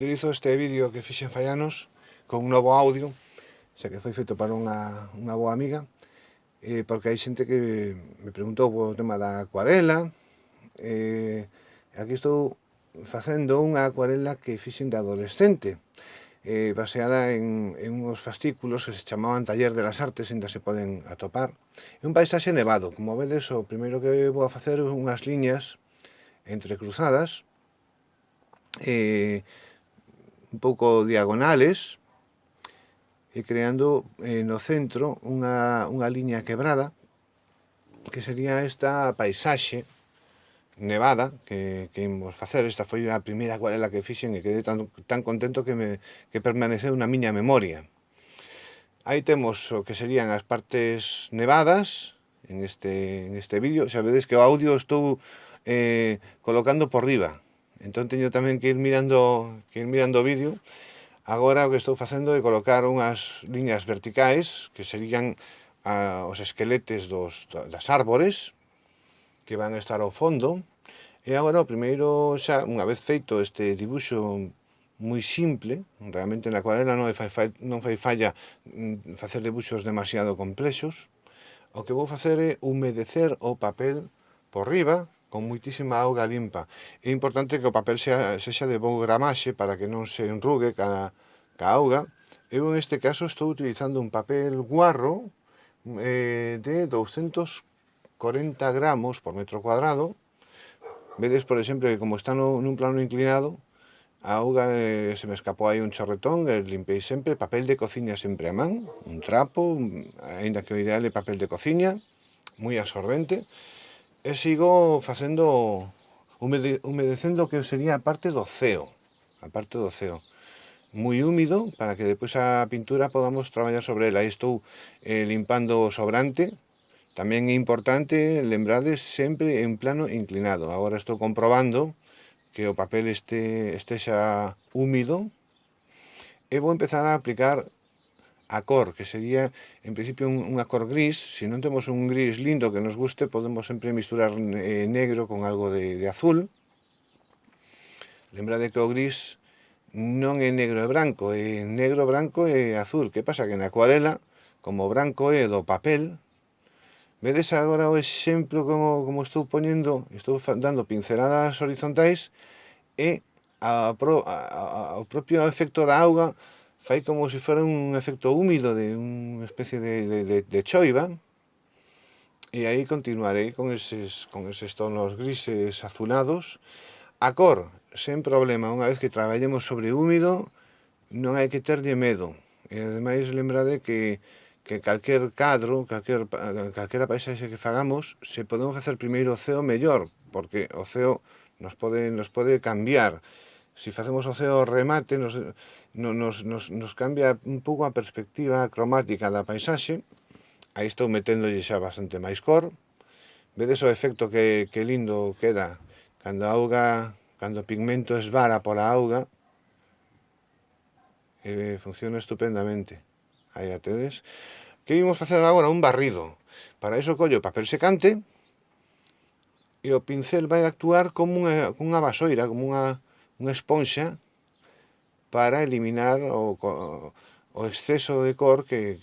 Utilizo este vídeo que fixen fai anos con un novo audio, xa que foi feito para unha boa amiga, porque hai xente que me preguntou o tema da acuarela. Aquí estou facendo unha acuarela que fixen de adolescente, baseada en uns fascículos que se chamaban Taller de las Artes, ainda se poden atopar. É un paisaxe nevado. Como vedes, o primeiro que vou a facer é unhas liñas entrecruzadas, un pouco diagonales, e creando no centro unha liña quebrada, que sería esta paisaxe nevada que imos facer. Esta foi a primeira acuarela que fixen e quedei tan contento que permaneceu na miña memoria. Aí temos o que serían as partes nevadas en este vídeo. Xa vedes que o audio estou colocando por riba, entón teño tamén que ir mirando o vídeo. Agora o que estou facendo é colocar unhas liñas verticais que serían os esqueletes das árbores que van a estar ao fondo. E agora o primeiro, xa unha vez feito este dibuixo moi simple, realmente na acuarela non fai falla facer dibuixos demasiado complexos, o que vou facer é humedecer o papel por riba con moitísima auga limpa. É importante que o papel sexa de boa gramaxe para que non se enrugue ca auga. Eu neste caso estou utilizando un papel guarro de 240 gramos por metro cuadrado. Vedes, por exemplo, que como está nun plano inclinado, a auga se me escapou aí un chorretón, e limpei sempre. Papel de cociña sempre a man, un trapo, aínda que o ideal é papel de cociña, moi absorbente. E sigo facendo, humedecendo o que sería a parte do ceo, moi húmido, para que depois a pintura podamos traballar sobre ela. Aí estou limpando o sobrante. Tamén é importante, lembrades, sempre en plano inclinado. Agora estou comprobando que o papel estexa húmido e vou empezar a aplicar a cor, que sería en principio unha cor gris. Se non temos un gris lindo que nos guste, podemos sempre misturar negro con algo de azul. Lembrade que o gris non é negro e branco, é negro, branco e azul. Que pasa? Que na acuarela, como o branco é do papel, vedes agora o exemplo como estou poñendo, estou dando pinceladas horizontais e o propio efecto da auga fai como se fora un efecto húmido de unha especie de choiva. E aí continuarei con eses tonos grises azulados. A cor, sen problema, unha vez que traballemos sobre húmido, non hai que terlle medo. E ademais lembrade que calquer cadro, calquera paisaxe que fagamos, se podemos facer primeiro o ceo mellor, porque o ceo nos pode cambiar. Se facemos o ceo remate, nos cambia un pouco a perspectiva cromática da paisaxe. Aí estou meténdolle xa bastante máis cor. Vedes o efecto que lindo queda cando o pigmento esvara pola auga. Funciona estupendamente. Aí a tedes. Que vimos facer agora? Un barrido. Para iso collo papel secante e o pincel vai actuar como unha vasoira, como unha esponxa, para eliminar o exceso de cor que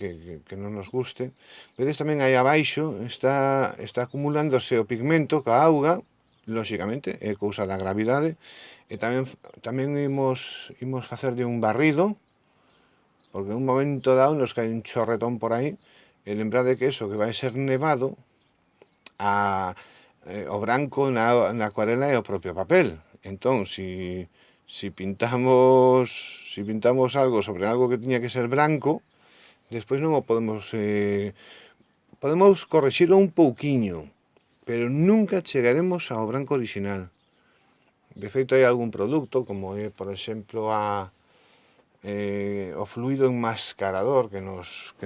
non nos guste. Vedes tamén aí abaixo está acumulándose o pigmento ca auga, lóxicamente, é cousa da gravidade. E tamén imos facerlle un barrido, porque en un momento dado nos cae un chorretón por aí, e lembrade que eso que vai ser nevado, o branco na acuarela é o propio papel. Entón, si pintamos algo sobre algo que tiña que ser branco, despois non o podemos corrixilo un pouquiño, pero nunca chegaremos ao branco original. De feito, hai algún produto, como é, por exemplo, o fluido enmascarador que nos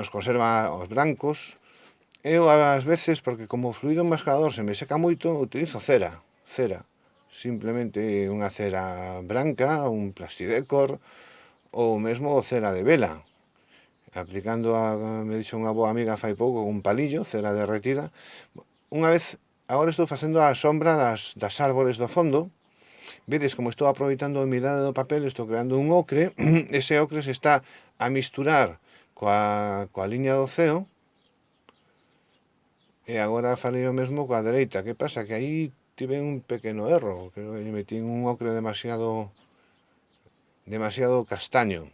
conserva os blancos. Eu, ás veces, porque como o fluido enmascarador se me seca moito, utilizo cera. Simplemente unha cera branca, un plastidecor, ou mesmo cera de vela. Aplicando, me dixo unha boa amiga fai pouco, un palillo, cera derretida. Agora estou facendo a sombra das árbores do fondo. Vedes como estou aproveitando a humidade do papel, estou creando un ocre, ese ocre se está a misturar coa liña do ceo, e agora farei o mesmo coa dereita. Que pasa? Que aí tive un pequeno erro, que lle metí un ocre demasiado castaño.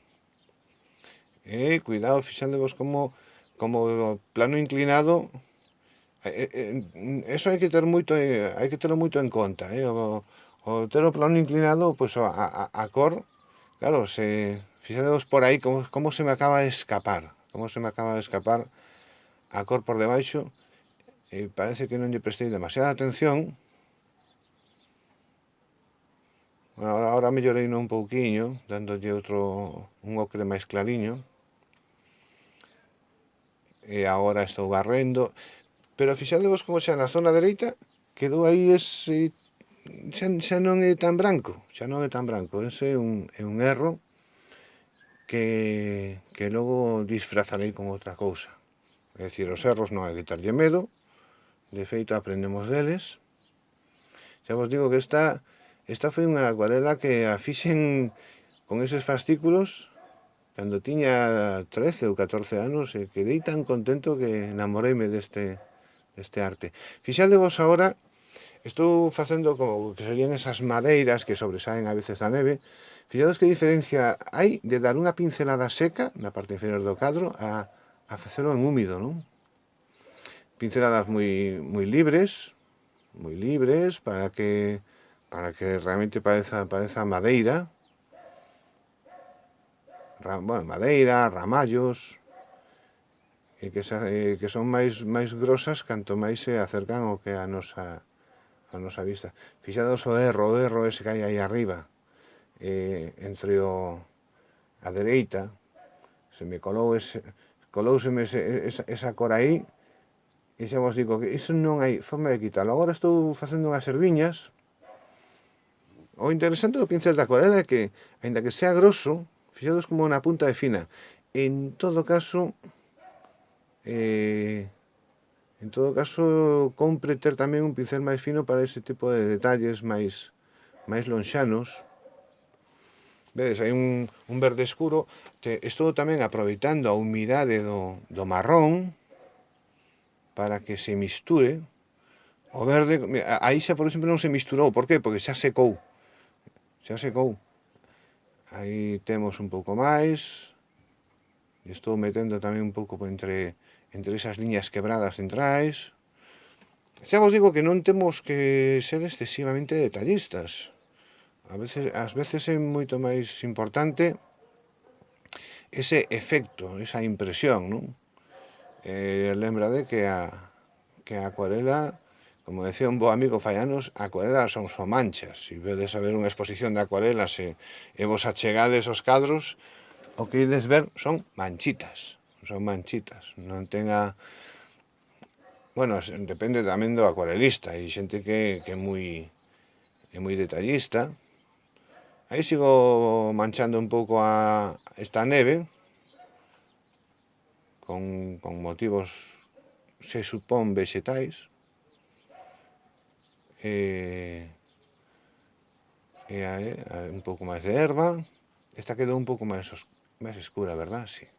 Cuidado, fixadevos como plano inclinado, eso hai que ter moito en conta, o ter o plano inclinado, pois a cor, claro, fixadevos por aí como se me acaba de escapar, a cor por debaixo, parece que non lle prestei demasiada atención. Ahora mellorei un pouquiño, dándolle un ocre máis clariño, e agora estou barrendo, pero fixadevos como xa na zona dereita quedou aí ese, xa non é tan branco, ese é un erro que logo disfrazarei con outra cousa. É dicir, os erros non hai que terlle medo, de feito aprendemos deles. Xa vos digo que esta foi unha acuarela que a fixen con eses fascículos cando tiña 13 ou 14 anos, e quedei tan contento que enamoreime deste arte. Fixadevos agora, estou facendo como que serían esas madeiras que sobresaen a veces da neve. Fixados que diferencia hai de dar unha pincelada seca na parte inferior do cadro a facelo en húmido, non? Pinceladas moi libres para que realmente pareza madeira. Madeira, ramallos, que son máis grosas canto máis se acercan ao que a nosa vista. Fixados o erro ese que hai aí arriba, entre a dereita, se me colouseme esa cor aí, e xa vos digo que iso non hai forma de quitalo. Agora estou facendo unhas erviñas. O interesante do pincel da acuarela é que, aínda que sea grosso, fixados como na punta de fina, en todo caso, compre ter tamén un pincel máis fino para ese tipo de detalles máis lonxanos. Vedes, hai un verde escuro. Estou tamén aproveitando a humidade do marrón para que se misture. O verde, aí xa por exemplo non se misturou. Por qué? Porque xa secou. Aí temos un pouco máis. Estou metendo tamén un pouco entre esas liñas quebradas centrais. Xa vos digo que non temos que ser excesivamente detallistas. Ás veces é moito máis importante ese efecto, esa impresión, non? Lembrade que a acuarela, como decía un bo amigo fai anos, a acuarela son só manchas. Se vedes a ver unha exposición de acuarelas e vos achegades os cadros, o que ides ver son manchitas. Non tenga... Bueno, depende tamén do acuarelista. Hai xente que é moi detallista. Aí sigo manchando un pouco esta neve con motivos, se supón, vegetais. Un pouco máis de erva. Esta quedou un pouco máis escura, verdad? Sí.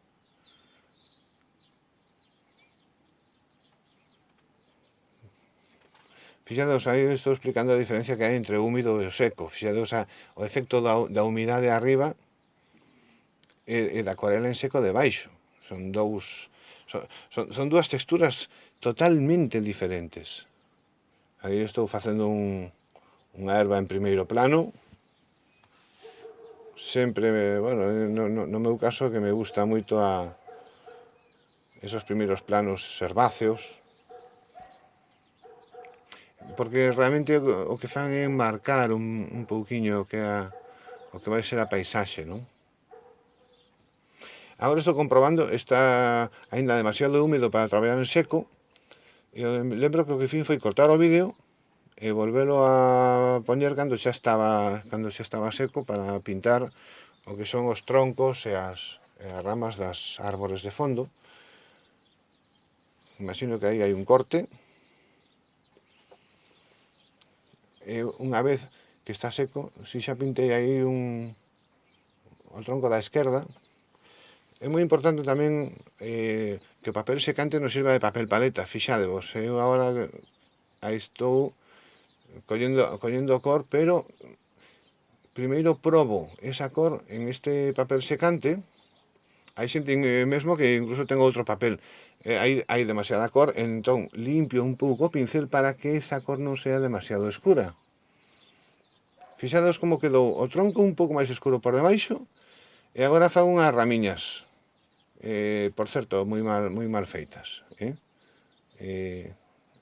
Fixados, aí estou explicando a diferencia que hai entre o húmido e o seco. Fixados o efecto da humidade arriba e da acuarela en seco de baixo. Son dúas texturas totalmente diferentes. Aí estou facendo unha erva en primeiro plano. Sempre, bueno, no meu caso, que me gusta moito esos primeiros planos herbáceos, porque realmente o que fan é marcar un pouquiño o que vai ser a paisaxe, non? Agora estou comprobando, está aínda demasiado húmido para traballar en seco, e lembro que o que fin foi cortar o vídeo e volvelo a poñer cando xa estaba seco, para pintar o que son os troncos e as ramas das árbores de fondo. Imagino que aí hai un corte. Unha vez que está seco, si xa pintei aí o tronco da esquerda. É moi importante tamén que o papel secante nos sirva de papel paleta. Fixadevos, eu agora aí estou collendo cor, pero primeiro probo esa cor en este papel secante. Hai xente mesmo que incluso ten outro papel. Hai demasiada cor, entón limpio un pouco o pincel para que esa cor non sea demasiado escura. Fixados como quedou o tronco un pouco máis escuro por debaixo, e agora fago unhas ramiñas. Por certo, moi mal feitas.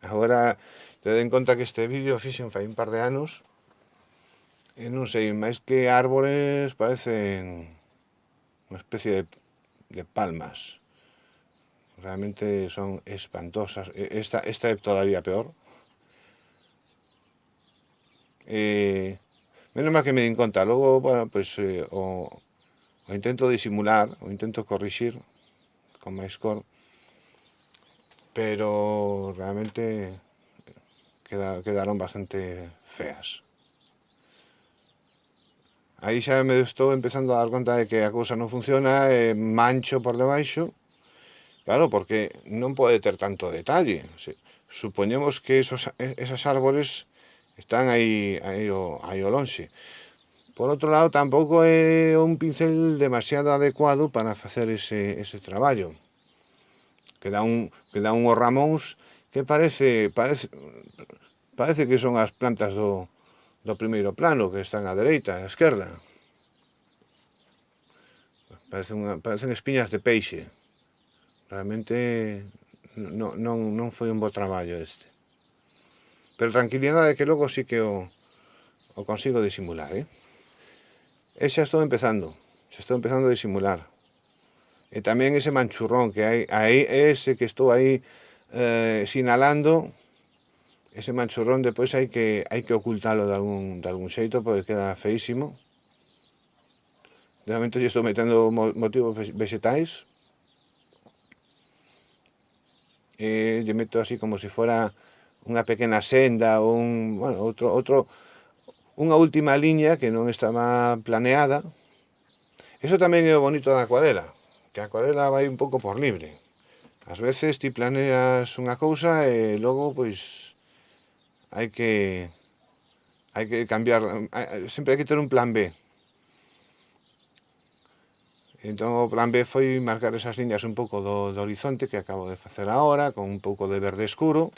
Agora, ted en conta que este vídeo fixen fai un par de anos, e non sei, máis que árbores parecen unha especie de palmas. Realmente son espantosas. Esta é todavía peor. Menos mal que me din conta. Logo, bueno, pues o intento disimular, o intento corrixir con máis cor, pero realmente quedaron bastante feas. Aí xa me estou empezando a dar conta de que a cousa non funciona, mancho por debaixo. Claro, porque non pode ter tanto detalle. Supoñemos que esas árbores están aí ao lonxe. Por outro lado, tampouco é un pincel demasiado adecuado para facer ese traballo. Queda unhos ramóns que parece que son as plantas do primeiro plano, que están á dereita e á esquerda. Parecen espiñas de peixe. Realmente non foi un bo traballo este. Pero tranquilidade que logo sí que o consigo disimular, E xa estou empezando a disimular. E tamén ese manchurrón que hai aí, ese que estou aí sinalando, ese manchurrón depois hai que ocultalo de algún xeito, porque queda feísimo. De momento lle estou metendo motivos vegetais. Lle meto así como se fora unha pequena senda ou unha última liña que non estaba planeada. Eso tamén é o bonito da acuarela, que a acuarela vai un pouco por libre. Ás veces ti planeas unha cousa e logo pois hai que cambiar, sempre hai que ter un plan B. Entón o plan B foi marcar esas liñas un pouco do horizonte que acabo de facer agora, con un pouco de verde escuro.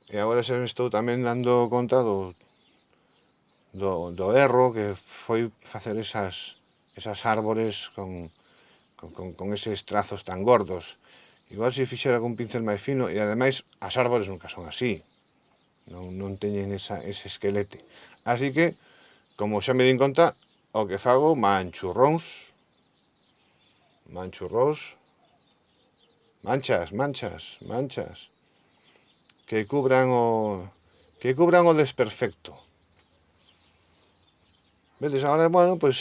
E agora xa me estou tamén dando conta do erro que foi facer esas árbores con eses trazos tan gordos. Igual se fixera con un pincel máis fino, e ademais as árbores nunca son así. Non teñen ese esquelete. Así que, como xa me din conta, o que fago, manchas, que cubran o desperfecto. Vedes, agora, bueno, pois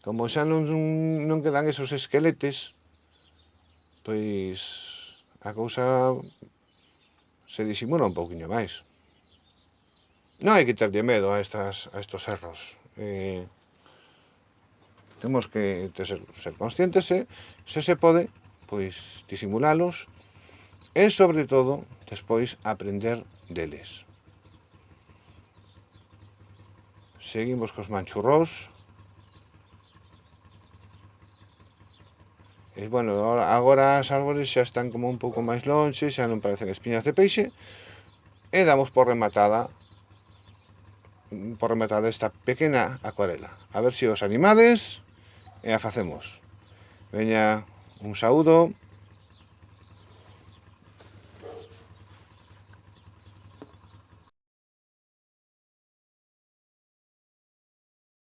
como xa non quedan esos esqueletes, pois a cousa se disimula un pouquiño máis. Non hai que terlle medo a estos erros. Temos que ser conscientes e, se se pode, pois disimulalos e, sobre todo, despois aprender deles. Seguimos cos manchurrós. E, bueno, agora as árbores xa están como un pouco máis lonxe, xa non parecen espiñas de peixe, e damos por rematada esta pequena acuarela. A ver se os animades e a facemos. Veña, un saúdo.